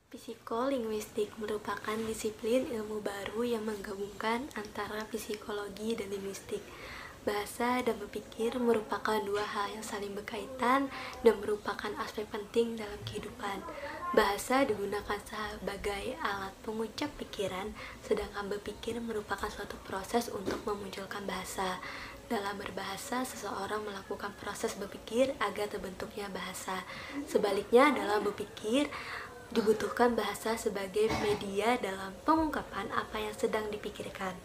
Psikolinguistik merupakan disiplin ilmu baru yang menggabungkan antara psikologi dan linguistik. Bahasa dan berpikir merupakan dua hal yang saling berkaitan dan merupakan aspek penting dalam kehidupan. Bahasa digunakan sebagai alat pengucap pikiran, sedangkan berpikir merupakan suatu proses untuk memunculkan bahasa. Dalam berbahasa, seseorang melakukan proses berpikir agar terbentuknya bahasa. Sebaliknya, dalam berpikir, dibutuhkan bahasa sebagai media dalam pengungkapan apa yang sedang dipikirkan.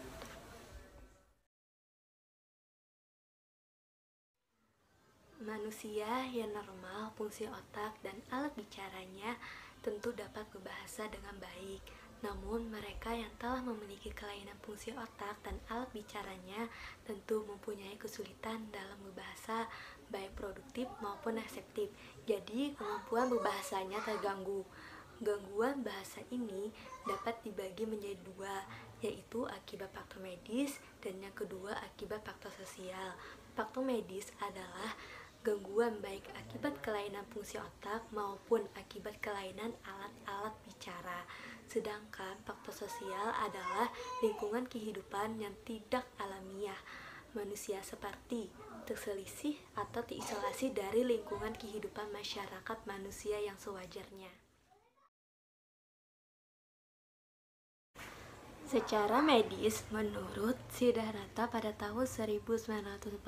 Manusia yang normal, fungsi otak dan alat bicaranya tentu dapat berbahasa dengan baik. Namun, mereka yang telah memiliki kelainan fungsi otak dan alat bicaranya tentu mempunyai kesulitan dalam berbahasa, baik produktif maupun reseptif. Jadi, kemampuan berbahasanya terganggu. Gangguan bahasa ini dapat dibagi menjadi dua, yaitu akibat faktor medis dan yang kedua akibat faktor sosial. Faktor medis adalah gangguan baik akibat kelainan fungsi otak maupun akibat kelainan alat-alat bicara. Sedangkan faktor sosial adalah lingkungan kehidupan yang tidak alamiah. Manusia seperti terselisih atau terisolasi dari lingkungan kehidupan masyarakat manusia yang sewajarnya. Secara medis, menurut Siddhartha pada tahun 1948,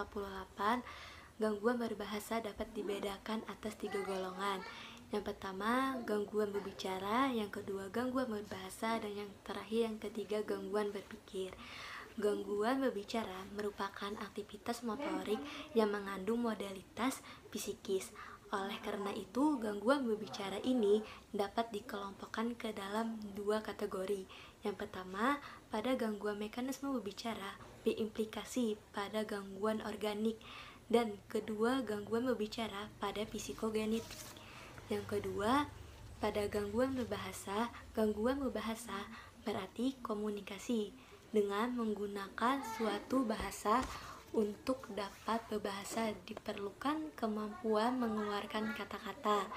gangguan berbahasa dapat dibedakan atas 3 golongan. Yang pertama, gangguan berbicara, yang kedua, gangguan berbahasa, dan yang terakhir, yang ketiga, gangguan berpikir. Gangguan berbicara merupakan aktivitas motorik yang mengandung modalitas psikis. Oleh karena itu, gangguan berbicara ini dapat dikelompokkan ke dalam 2 kategori. Yang pertama, pada gangguan mekanisme berbicara berimplikasi pada gangguan organik, dan kedua, gangguan berbicara pada psikogenetik. Yang kedua, pada gangguan berbahasa berarti komunikasi dengan menggunakan suatu bahasa. Untuk dapat berbahasa diperlukan kemampuan mengeluarkan kata-kata.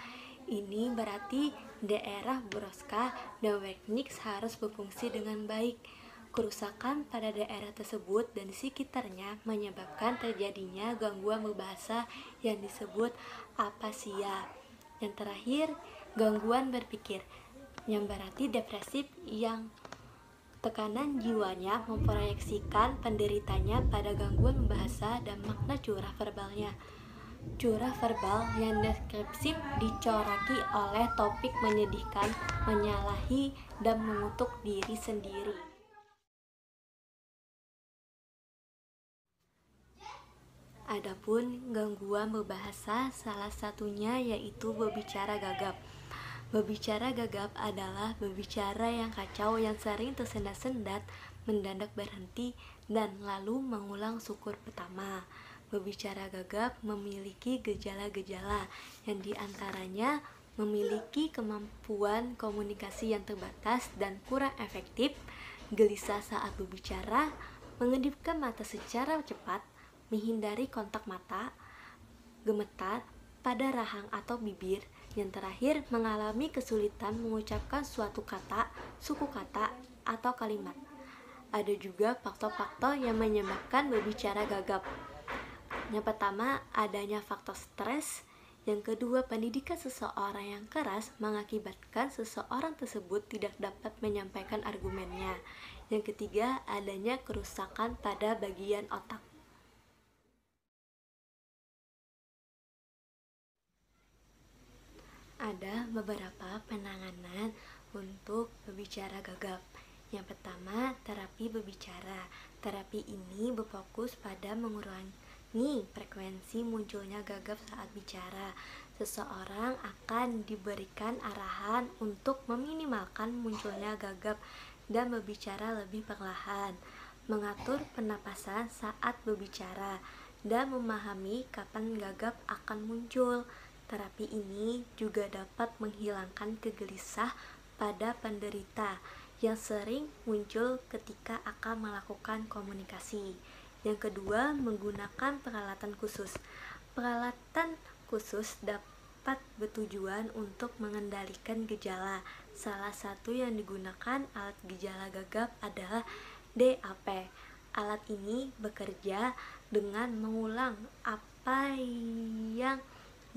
Ini berarti daerah Broca dan Wernicke harus berfungsi dengan baik. Kerusakan pada daerah tersebut dan di sekitarnya menyebabkan terjadinya gangguan berbahasa yang disebut apasia. Yang terakhir, gangguan berpikir, yang berarti depresif, yang tekanan jiwanya memproyeksikan penderitanya pada gangguan bahasa dan makna curah verbalnya. Curah verbal yang deskriptif dicoraki oleh topik menyedihkan, menyalahi, dan mengutuk diri sendiri. Adapun gangguan berbahasa, salah satunya yaitu berbicara gagap. Berbicara gagap adalah berbicara yang kacau yang sering tersendat-sendat, mendadak berhenti, dan lalu mengulang syukur pertama. Berbicara gagap memiliki gejala-gejala yang diantaranya memiliki kemampuan komunikasi yang terbatas dan kurang efektif, gelisah saat berbicara, mengedipkan mata secara cepat, menghindari kontak mata, gemetar pada rahang atau bibir. Yang terakhir, mengalami kesulitan mengucapkan suatu kata, suku kata, atau kalimat. Ada juga faktor-faktor yang menyebabkan berbicara gagap. Yang pertama, adanya faktor stres. Yang kedua, pendidikan seseorang yang keras mengakibatkan seseorang tersebut tidak dapat menyampaikan argumennya. Yang ketiga, adanya kerusakan pada bagian otak. Ada beberapa penanganan untuk berbicara gagap. Yang pertama, terapi berbicara. Terapi ini berfokus pada mengurangi frekuensi munculnya gagap saat bicara. Seseorang akan diberikan arahan untuk meminimalkan munculnya gagap dan berbicara lebih perlahan, mengatur pernapasan saat berbicara, dan memahami kapan gagap akan muncul. Terapi ini juga dapat menghilangkan kegelisah pada penderita yang sering muncul ketika akan melakukan komunikasi. Yang kedua, menggunakan peralatan khusus. Peralatan khusus dapat dapat bertujuan untuk mengendalikan gejala. Salah satu yang digunakan alat gejala gagap adalah DAP. Alat ini bekerja dengan mengulang apa yang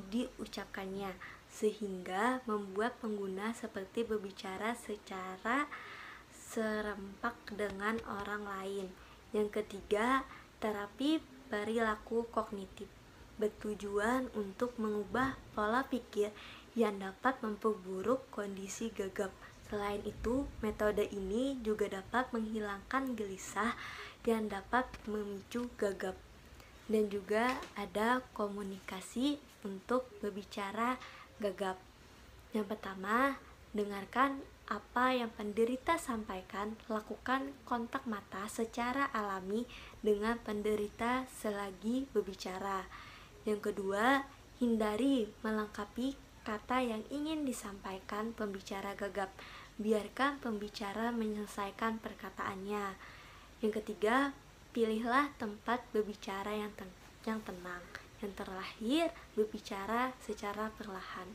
diucapkannya, sehingga membuat pengguna seperti berbicara secara serempak dengan orang lain. Yang ketiga, terapi perilaku kognitif bertujuan untuk mengubah pola pikir yang dapat memperburuk kondisi gagap. Selain itu, metode ini juga dapat menghilangkan gelisah yang dapat memicu gagap. Dan juga ada komunikasi untuk berbicara gagap. Yang pertama, dengarkan apa yang penderita sampaikan. Lakukan kontak mata secara alami dengan penderita selagi berbicara. Yang kedua, hindari melengkapi kata yang ingin disampaikan pembicara gagap. Biarkan pembicara menyelesaikan perkataannya. Yang ketiga, pilihlah tempat berbicara yang tenang. Yang terakhir, berbicara secara perlahan.